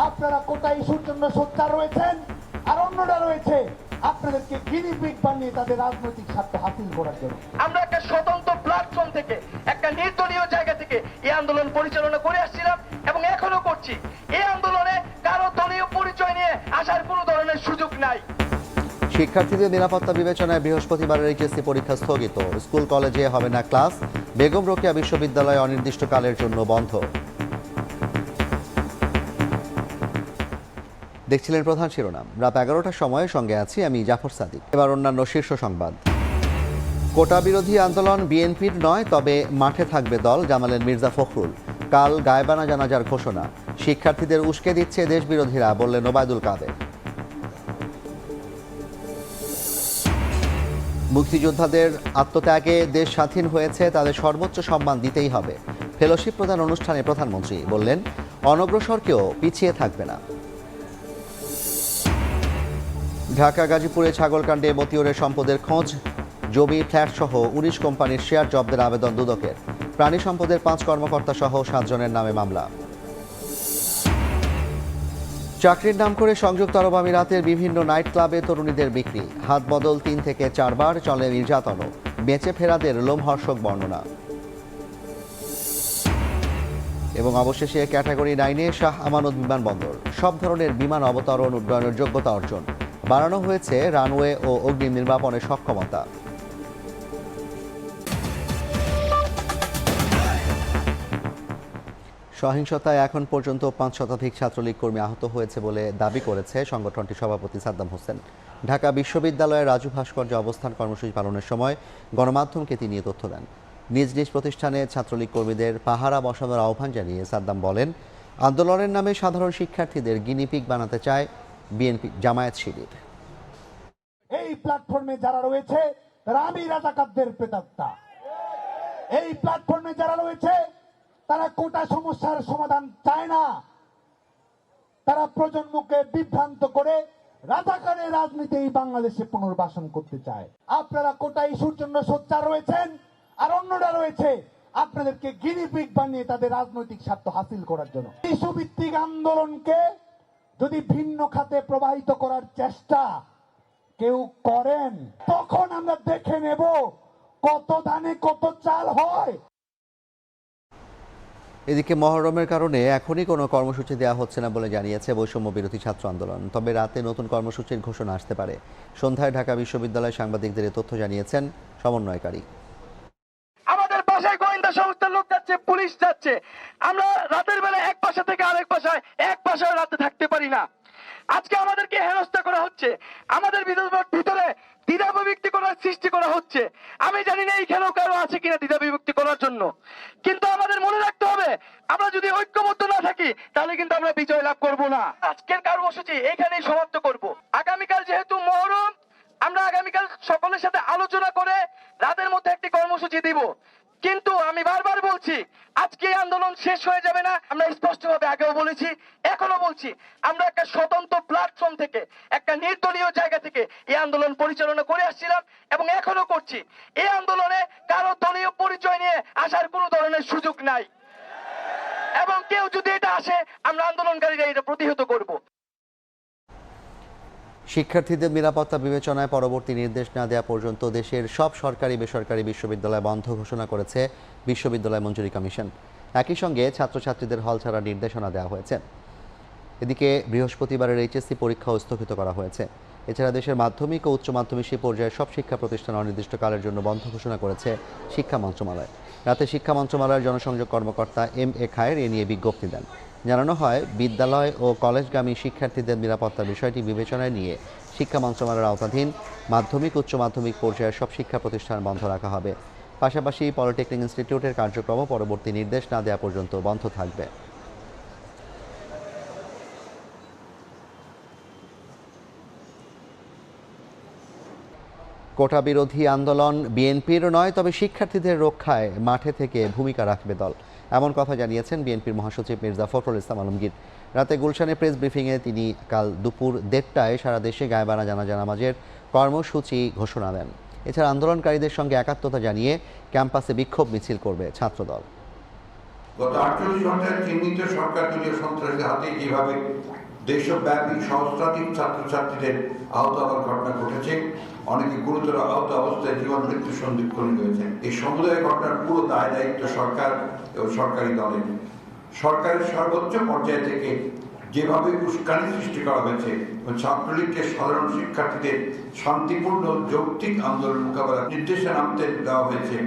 আপনারা কোটা ইস্যুর জন্য সোচ্চার রয়েছেন, আর অন্যরা রয়েছে আপনাদেরকে গিনিপিগ বানিয়ে তাদের রাজনৈতিক স্বার্থ হাসিল করার জন্য। আমরা একটা স্বতন্ত্র প্ল্যাটফর্ম থেকে, একটা নির্দলীয় জায়গা থেকে এই আন্দোলন পরিচালনা করে আসছিলাম এবং এখনো করছি। এই আন্দোলনে কারো দলীয় পরিচয় নিয়ে আসার কোনো ধরনের সুযোগ নাই। শিক্ষার্থীদের নিরাপত্তা বিবেচনায় বৃহস্পতিবারের এইচএসসি পরীক্ষা স্থগিত। স্কুল কলেজে হবে না ক্লাস। বেগম রোকেয়া বিশ্ববিদ্যালয় অনির্দিষ্টকালের জন্য বন্ধ। দেখছিলেন প্রধান শিরোনাম। রাত 11টার সময় সঙ্গে আছি আমি জাফর সাদিক। এবার অন্যান্য শীর্ষ সংবাদ। কোটা বিরোধী আন্দোলন বিএনপির নয়, তবে মাঠে থাকবে দল, জানালেন মির্জা ফখরুল। কাল গায়েবানা জানাজার ঘোষণা। শিক্ষার্থীদের উস্কে দিচ্ছে দেশ বিরোধীরা, বললেন ওবায়দুল কাদের। মুক্তিযোদ্ধাদের আত্মত্যাগে দেশ স্বাধীন হয়েছে, তাদের সর্বোচ্চ সম্মান দিতেই হবে। ফেলোশিপ প্রদান অনুষ্ঠানে প্রধানমন্ত্রী বললেন, অনগ্রসরকেও পিছিয়ে থাকবে না। ঢাকা গাজীপুরে ছাগলকাণ্ডে মতিউরের সম্পদের খোঁজ। জমি, ফ্ল্যাট সহ 19 কোম্পানির শেয়ার জব্দের আবেদন দুদকের। প্রাণী সম্পদের 5 কর্মকর্তা সহ 7 জনের নামে মামলা। চাকরির নাম করে সংযুক্ত আরব আমিরাতের বিভিন্ন নাইট ক্লাবে তরুণীদের বিক্রি। হাত বদল 3 থেকে 4 বার, চলে নির্যাতনও। বেঁচে ফেরাদের লোমহর্ষক বর্ণনা। এবং অবশেষে ক্যাটাগরি 9-এ শাহ আমানত বিমানবন্দর। সব ধরনের বিমান অবতরণ উড্ডয়নের যোগ্যতা অর্জন। বাড়ানো হয়েছে রানওয়ে ও অগ্নি নির্বাপনের সক্ষমতা। সহিংসতায় এখন পর্যন্ত 5 শতাধিক ছাত্রলীগ কর্মী আহত হয়েছে বলে দাবি করেছে সংগঠনটির সভাপতি সাদ্দাম হোসেন। ঢাকা বিশ্ববিদ্যালয়ের রাজু ভাস্কর্যে অবস্থান কর্মসূচি পালনের সময় গণমাধ্যমকে তিনি এ তথ্য দেন। নিজ নিজ প্রতিষ্ঠানে ছাত্রলীগ কর্মীদের পাহারা বসানোর আহ্বান জানিয়ে সাদ্দাম বলেন, আন্দোলনের নামে সাধারণ শিক্ষার্থীদের গিনিপিগ বানাতে চায় বিএনপি জামায়াত শিবির। এই প্ল্যাটফর্মে যারা রয়েছে তারা আমি রাজাকারদের প্রেতাত্মা। এই প্ল্যাটফর্মে যারা রয়েছে তারা কোটা সমস্যার সমাধান চায় না, তারা প্রজন্মকে বিভ্রান্ত করে রাজাকারের রাজনীতি এই বাংলাদেশে পুনর্বাসন করতে চায়। আপনারা কোটা ইস্যুর জন্য সোচ্চার রয়েছেন, আর অন্যরা রয়েছে আপনাদেরকে গিনিপিগ বানিয়ে তাদের রাজনৈতিক স্বার্থ হাসিল করার জন্য। ইস্যু ভিত্তিক আন্দোলনকে যদি ভিন্ন খাতে প্রবাহিত করার চেষ্টা কেউ করেন, তখন আমরা দেখে নেব কত ধানে কত চাল হয়। এদিকে মহরমের কারণে এখনই কোনো কর্মসূচি দেওয়া হচ্ছে না বলে জানিয়েছে বৈষম্য বিরোধী ছাত্র আন্দোলন। তবে রাতে নতুন কর্মসূচির ঘোষণা আসতে পারে। সন্ধ্যায় ঢাকা বিশ্ববিদ্যালয় সাংবাদিকদের এ তথ্য জানিয়েছেন সমন্বয়কারী। আমাদের বাসায় গোয়েন্দা সংস্থার লোক যাচ্ছে, পুলিশ যাচ্ছে। আমরা রাতের বেলা এক বাসা থেকে আরেক বাসায়, এক বাসায় রাতে থাকতে পারি না। আজকে আমাদেরকে হেনস্থা করা হচ্ছে, আমাদের ভিতরে দ্বিধা বিভক্তি করার সৃষ্টি করা হচ্ছে। আমি জানি না এইখানেও কারো আছে কিনা দ্বিধা বিভক্তি করার জন্য, কিন্তু আমাদের মনে রাখতে হবে, আমরা যদি ঐক্যবদ্ধ না থাকি তাহলে কিন্তু আমরা বিজয় লাভ করব না। আজকের কর্মসূচি এখানেই সমাপ্ত করব। আগামীকাল যেহেতু মহরম, আমরা আগামীকাল সকলের সাথে আলোচনা করে রাতের মধ্যে একটি কর্মসূচি দিব। কিন্তু আমি বারবার বলছি, আজকে আন্দোলন শেষ হয়ে যাবে না। আমরা স্পষ্টভাবে আগেও বলেছি, এখনো বলছি, আমরা একটা স্বতন্ত্র প্ল্যাটফর্ম থেকে, একটা নির্দলীয় জায়গা থেকে এই আন্দোলন পরিচালনা করে আসছিলাম এবং এখনো করছি। এই আন্দোলনে কারো দলীয় পরিচয় নিয়ে আসার কোনো ধরনের সুযোগ নাই এবং কেউ যদি এটা আসে, আমরা আন্দোলনকারীরা এটা প্রতিহত করব। শিক্ষার্থীদের নিরাপত্তা বিবেচনায় পরবর্তী নির্দেশ না দেওয়া পর্যন্ত দেশের সব সরকারি বেসরকারি বিশ্ববিদ্যালয় বন্ধ ঘোষণা করেছে বিশ্ববিদ্যালয় মঞ্জুরি কমিশন। একই সঙ্গে ছাত্রছাত্রীদের হল ছাড়ার নির্দেশনা দেওয়া হয়েছে। এদিকে বৃহস্পতিবারের এইচএসসি পরীক্ষাও স্থগিত করা হয়েছে। এছাড়া দেশের মাধ্যমিক ও উচ্চ মাধ্যমিক পর্যায়ের সব শিক্ষা প্রতিষ্ঠান অনির্দিষ্টকালের জন্য বন্ধ ঘোষণা করেছে শিক্ষা মন্ত্রণালয়। রাতে শিক্ষা মন্ত্রণালয়ের জনসংযোগ কর্মকর্তা এম.এ. খায়ের এ নিয়ে বিজ্ঞপ্তি দেন। জানানো হয়, বিদ্যালয় ও কলেজগামী শিক্ষার্থীদের নিরাপত্তার বিষয়টি বিবেচনায় নিয়ে শিক্ষা মন্ত্রণালয়ের আওতাধীন মাধ্যমিক উচ্চ মাধ্যমিক পর্যায়ের সব শিক্ষা প্রতিষ্ঠান বন্ধ রাখা হবে। পাশাপাশি পলিটেকনিক ইনস্টিটিউটের কার্যক্রমও পরবর্তী নির্দেশ না দেওয়া পর্যন্ত বন্ধ থাকবে। কোটা বিরোধী আন্দোলন বিএনপির নয়, তবে শিক্ষার্থীদের রক্ষায় মাঠে থেকে ভূমিকা রাখবে দল, এমন কথা জানিয়েছেন বিএনপির মহাসচিব মির্জা ফখরুল ইসলাম আলমগীর। রাতে গুলশানে প্রেস ব্রিফিংয়ে তিনি কাল দুপুর 1:30টায় সারা দেশে গায়েবানা জানাজা নামাজের কর্মসূচি ঘোষণা দেন। এছাড়া আন্দোলনকারীদের সঙ্গে একাত্মতা জানিয়ে ক্যাম্পাসে বিক্ষোভ মিছিল করবে ছাত্রদল। গত 48 ঘন্টায় চিহ্নিত সরকার দলীয় সন্ত্রাসীদের হাতে যেভাবে দেশব্যাপী সহস্রাধিক ছাত্রছাত্রীদের আহত হওয়ার ঘটনা ঘটেছে, অনেকে গুরুতর আহত অবস্থায় জীবন মৃত্যু সন্ধিক্ষণ হয়েছে। এই সমুদায় ঘটনার পুরো দায় দায়িত্ব সরকার এবং সরকারি দলের। সরকারের সর্বোচ্চ পর্যায় থেকে যেভাবে উস্কানি সৃষ্টি করা হয়েছে এবং ছাত্রলীগকে সাধারণ শিক্ষার্থীদের শান্তিপূর্ণ যৌক্তিক আন্দোলন মোকাবেলার নির্দেশনা আনতে দেওয়া হয়েছে,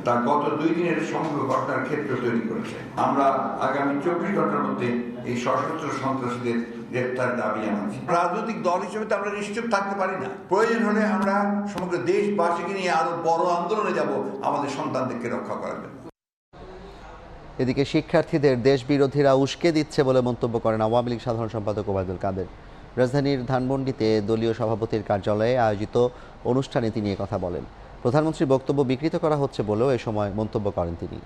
তা গত 2 দিনের সমগ্র ঘটনার ক্ষেত্র তৈরি করেছে। আমরা আগামী 24 ঘন্টার মধ্যে এই সশস্ত্র সন্ত্রাসীদের গ্রেফতার দাবি জানাচ্ছি। রাজনৈতিক দল হিসেবে তো আমরা নিশ্চুপ থাকতে পারি না। প্রয়োজন হলে আমরা সমগ্র দেশবাসীকে নিয়ে আরো বড় আন্দোলনে যাব আমাদের সন্তানদেরকে রক্ষা করার জন্য। এদিকে শিক্ষার্থীদের দেশবিরোধীরা উস্কে দিচ্ছে বলে মন্তব্য করেন আওয়ামী লীগ সাধারণ সম্পাদক ওবায়দুল কাদের। রাজধানীর ধানমন্ডিতে দলীয় সভাপতির কার্যালয়ে আয়োজিত অনুষ্ঠানে তিনি কথা বলেন। প্রধানমন্ত্রীর বক্তব্য বিকৃত করা হচ্ছে বলেও এ সময় মন্তব্য করেন তিনি।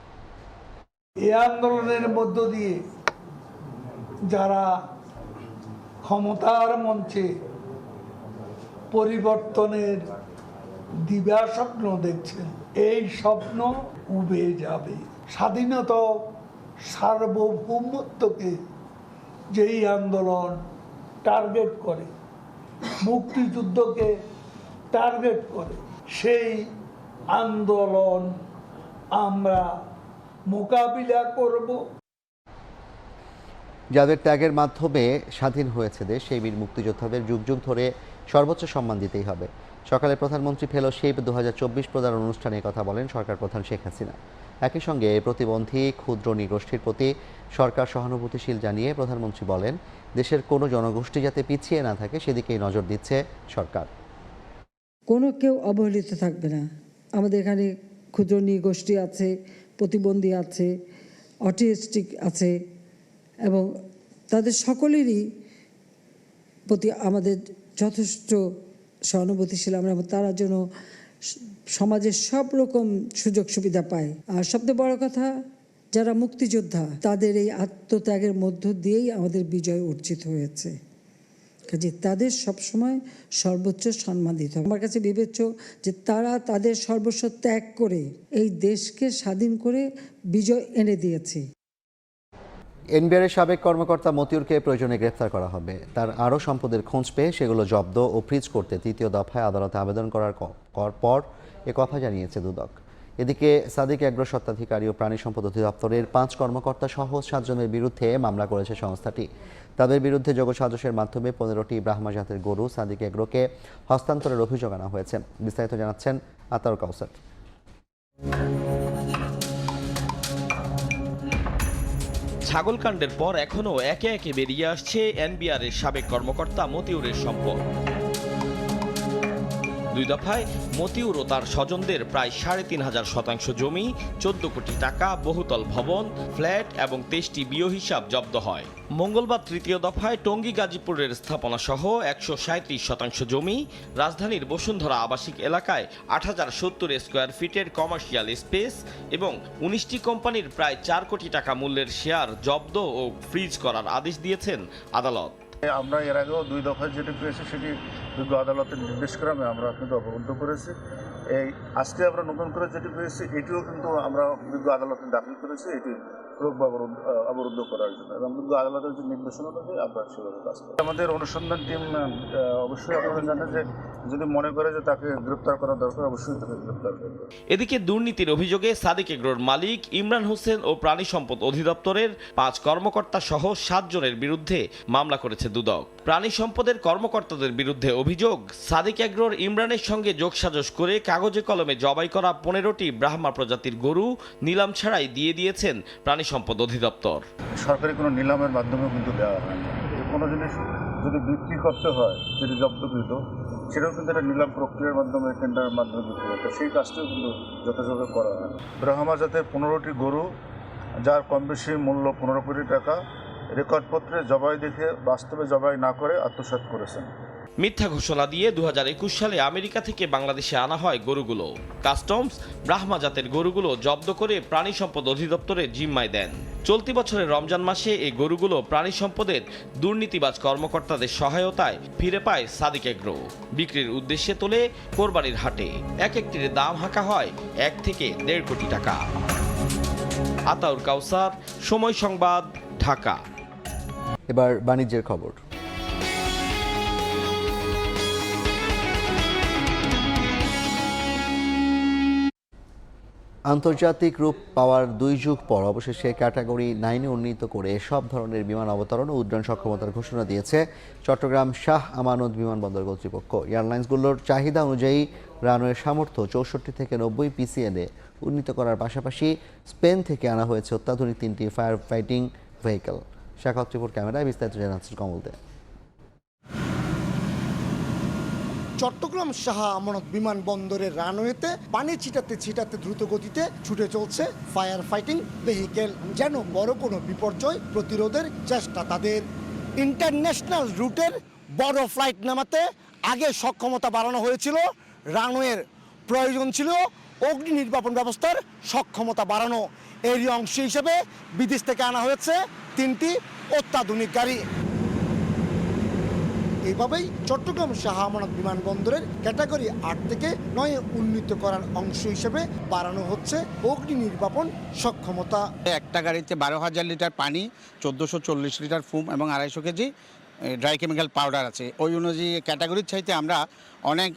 এই আন্দোলনের মধ্য দিয়ে যারা ক্ষমতার মঞ্চে পরিবর্তনের দিবা স্বপ্ন দেখছেন, এই স্বপ্ন উবে যাবে। স্বাধীনতা সার্বভৌমত্বকে যেই আন্দোলন টার্গেট করে, মুক্তিযুদ্ধকে টার্গেট করে, সেই আন্দোলন আমরা মোকাবিলা করব। যাদের ত্যাগের মাধ্যমে স্বাধীন হয়েছে দেশ, সেই বীর মুক্তিযোদ্ধাদের যুগ যুগ ধরে সর্বোচ্চ সম্মান দিতেই হবে। সকালে প্রধানমন্ত্রী ফেলোশিপ 2024 প্রদান অনুষ্ঠানে কথা বলেন সরকার প্রধান শেখ হাসিনা। একই সঙ্গে প্রতিবন্ধী ক্ষুদ্র নৃগোষ্ঠীর প্রতি সরকার সহানুভূতিশীল জানিয়ে প্রধানমন্ত্রী বলেন, দেশের কোনো জনগোষ্ঠী যাতে পিছিয়ে না থাকে সেদিকেই নজর দিচ্ছে সরকার। কোনো কেউ অবহেলিত থাকবে না। আমাদের এখানে ক্ষুদ্র নৃগোষ্ঠী আছে, প্রতিবন্ধী আছে, অটিস্টিক আছে, এবং তাদের সকলেরই প্রতি আমাদের যথেষ্ট সহানুভূতিশীল আমরা, তারা যেন সমাজের সব রকম সুযোগ সুবিধা পায়। আর সবচেয়ে বড় কথা, যারা মুক্তিযোদ্ধা তাদের এই আত্মত্যাগের মধ্য দিয়েই আমাদের বিজয় অর্জিত হয়েছে, কাজে তাদের সবসময় সর্বোচ্চ সম্মান দিতে হবে। আমার কাছে বিবেচ্য যে তারা তাদের সর্বস্ব ত্যাগ করে এই দেশকে স্বাধীন করে বিজয় এনে দিয়েছে। এনবিআরের সাবেক কর্মকর্তা মতিউরকে প্রয়োজনে গ্রেফতার করা হবে। তার আরও সম্পদের খোঁজ পেয়ে সেগুলো জব্দ ও ফ্রিজ করতে 3য় দফায় আদালতে আবেদন করার পর এ কথা জানিয়েছে দুদক। এদিকে সাদিক এগ্রো স্বত্বাধিকারী ও প্রাণী সম্পদ অধিদপ্তরের 5 কর্মকর্তা সহ 7 জনের বিরুদ্ধে মামলা করেছে সংস্থাটি। তাদের বিরুদ্ধে যোগসাজশের মাধ্যমে 15টি ব্রাহ্মা জাতের গরু সাদিক এগ্রোকে হস্তান্তরের অভিযোগ আনা হয়েছে। বিস্তারিত জানাচ্ছেন আতাউর কাউসার। ছাগলকাণ্ডের পর এখনও একে একে বেরিয়ে আসছে এনবিআরের সাবেক কর্মকর্তা মতিউরের সম্পদ। 2 দফায় মতিউর ও তার স্বজনদের প্রায় 3,500 শতাংশ জমি, 14 কোটি টাকা, বহুতল ভবন, ফ্ল্যাট এবং 23টি বিও হিসাব জব্দ হয়। মঙ্গলবার 3য় দফায় টঙ্গী গাজীপুরের স্থাপনা সহ 137 শতাংশ জমি, রাজধানীর বসুন্ধরা আবাসিক এলাকায় 8070 স্কোয়ার ফিটের কমার্শিয়াল স্পেস এবং 19টি কোম্পানির প্রায় 4 কোটি টাকা মূল্যের শেয়ার জব্দ ও ফ্রিজ করার আদেশ দিয়েছেন আদালত। আমরা এর আগেও 2 দফায় যেটি পেয়েছি সেটি বিজ্ঞ আদালতের নির্দেশক্রমে আমরা কিন্তু অবরুদ্ধ করেছি। এই আজকে আমরা নতুন করে যেটি পেয়েছি এটিও কিন্তু আমরা বিজ্ঞ আদালতে দাখিল করেছি, এটি অবরুদ্ধ করার জন্য, এবং বিজ্ঞ আদালতের যে নির্দেশনা অনুযায়ী আমরা সেভাবে কাজ করি। আমাদের অনুসন্ধান টিম অবশ্যই আপনারা জানেন যে যদি মনে করে যে তাকে গ্রেপ্তার করা দরকার, অবশ্যই তাকে গ্রেপ্তার করবে। এদিকে দুর্নীতির অভিযোগে সাদিক এগ্রোর মালিক ইমরান হোসেন ও প্রাণী সম্পদ অধিদপ্তরের 5 কর্মকর্তা সহ 7 জনের বিরুদ্ধে মামলা করেছে দুদক। প্রাণী সম্পদের কর্মকর্তাদের বিরুদ্ধে অভিযোগ, সাদিক এগ্রোর ইমরানের সঙ্গে যোগসাজশ করে কাগজে কলমে জবাই করা 15টি ব্রাহ্মা প্রজাতির গরু নিলাম ছাড়াই দিয়ে দিয়েছেন প্রাণী সম্পদ অধিদপ্তর। সরকারি কোনো নিলামের মাধ্যমে কিন্তু দেওয়া হয় না। কোনো জিনিস যদি বিক্রি করতে হয়, যেটি জব্দকৃত, সেটাও কিন্তু একটা নিলাম প্রক্রিয়ার মাধ্যমে, টেন্ডারের মাধ্যমে বিক্রি করতে হয়, সেই কাজটিও কিন্তু যথাযথ করা হয়। ব্রাহ্মা জাতের 15টি গরু, যার কম বেশি মূল্য 15 কোটি টাকা, রেকর্ডপত্রে জবাই দেখে বাস্তবে জবাই না করে আত্মসাৎ করেছেন। মিথ্যা ঘোষণা দিয়ে 2021 সালে আমেরিকা থেকে বাংলাদেশে আনা হয় গরুগুলো। কাস্টমস ব্রাহ্মা জাতের গরুগুলো জব্দ করে প্রাণী সম্পদ অধিদপ্তরের জিম্মায় দেন। চলতি বছরের রমজান মাসে এই গরুগুলো প্রাণী সম্পদের দুর্নীতিবাজ কর্মকর্তাদের সহায়তায় ফিরে পায় সাদিক এগ্রো। বিক্রির উদ্দেশ্যে তোলে কোরবানির হাটে। এক একটির দাম হাঁকা হয় 1 থেকে 1.5 কোটি টাকা। আতাউর কাউসার, সময় সংবাদ, ঢাকা। এবার বাণিজ্যের খবর। আন্তর্জাতিক রূপ পাওয়ার 2 যুগ পর অবশেষে ক্যাটাগরি 9-এ উন্নীত করে সব ধরনের বিমান অবতরণ ও উড্ডয়ন সক্ষমতার ঘোষণা দিয়েছে চট্টগ্রাম শাহ আমানত বিমানবন্দর কর্তৃপক্ষ। এয়ারলাইন্সগুলোর চাহিদা অনুযায়ী রানওয়ের সামর্থ্য 64 থেকে 90 পিসিএনে উন্নীত করার পাশাপাশি স্পেন থেকে আনা হয়েছে অত্যাধুনিক 3টি ফায়ার ফাইটিং ভেহিকল। শাখা ত্রিপুর ক্যামেরায় বিস্তারিত জানাচ্ছেন কমল দে। চট্টগ্রাম শাহ আমানত বিমানবন্দরের রানওয়েতে পানি ছিটাতে ছিটাতে দ্রুত গতিতে ছুটে চলছে ফায়ার ফাইটিং ভেহিকেল, যেন বড় কোনো বিপর্যয় প্রতিরোধের চেষ্টা তাদের। ইন্টারন্যাশনাল রুটের বড় ফ্লাইট নামাতে আগে সক্ষমতা বাড়ানো হয়েছিল, রানওয়ের প্রয়োজন ছিল অগ্নি নির্বাপন ব্যবস্থার সক্ষমতা বাড়ানো। এরই অংশ হিসেবে বিদেশ থেকে আনা হয়েছে 3টি অত্যাধুনিক গাড়ি। এইভাবেই চট্টগ্রাম শাহ আমানত বিমানবন্দরের ক্যাটাগরি 8 থেকে 9-এ উন্নীত করার অংশ হিসেবে বাড়ানো হচ্ছে অগ্নি নির্বাপন সক্ষমতা। একটা গাড়িতে 12,000 লিটার পানি, 1440 লিটার ফুম এবং 250 কেজি ড্রাই কেমিক্যাল পাউডার আছে। ওই অনুযায়ী ক্যাটাগরির চাইতে আমরা অনেক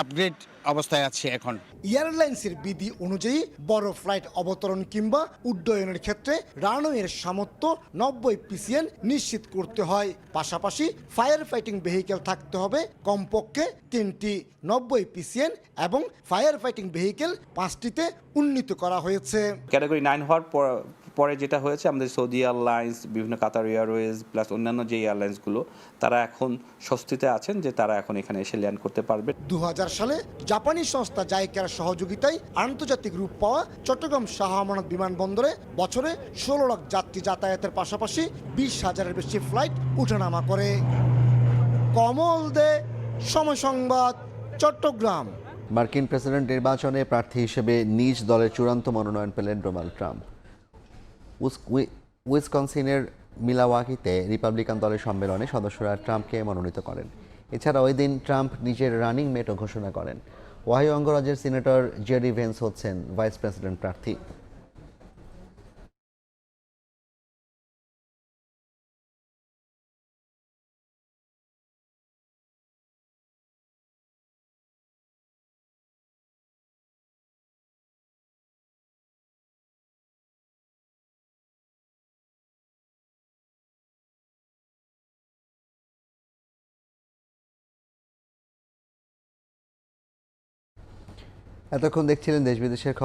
আপগ্রেড অবস্থায় আছি এখন। এয়ারলাইন্সের বিধি অনুযায়ী বড় ফ্লাইট অবতরণ কিংবা উড্ডয়নের ক্ষেত্রে রানওয়ের সামর্থ্য 90 পিসিএন নিশ্চিত করতে হয়। পাশাপাশি ফায়ার ফাইটিং ভেহিকেল থাকতে হবে কমপক্ষে 3টি 90 পিসিএন এবং ফায়ার ফাইটিং ভেহিকেল 5টিতে উন্নীত করা হয়েছে। ক্যাটাগরি 9 হওয়ার পরে যেটা হয়েছে, আমাদের সৌদি এয়ারলাইন্স, বিভিন্ন কাতার এয়ারওয়েজ প্লাস অন্যান্য যে এয়ারলাইন্সগুলো, তারা এখন স্বস্তিতে আছেন যে তারা এখন এখানে এসে ল্যান্ড করতে পারবে। 2000 সালে জাপানি সংস্থা জাইকার সহযোগিতায় আন্তর্জাতিক রূপ পাওয়া চট্টগ্রাম শাহ আমানত বিমানবন্দরে বছরে 16 লাখ যাত্রী যাতায়াতের পাশাপাশি 20,000-এর বেশি ফ্লাইট উঠানামা করে। কমল দে, সময় সংবাদ, চট্টগ্রাম। মার্কিন প্রেসিডেন্ট নির্বাচনে প্রার্থী হিসেবে নিজ দলের চূড়ান্ত মনোনয়ন পেলেন ডোনাল্ড ট্রাম্প। উইসকনসিনের মিলাওয়াকিতে রিপাবলিকান দলের সম্মেলনে সদস্যরা ট্রাম্পকে মনোনীত করেন। এছাড়া ওই দিন ট্রাম্প নিজের রানিং মেটও ঘোষণা করেন। ওহাইও অঙ্গরাজ্যের সিনেটর জেডি ভেন্স হচ্ছেন ভাইস প্রেসিডেন্ট প্রার্থী। এতক্ষণ দেখছিলেন দেশ বিদেশের খবর।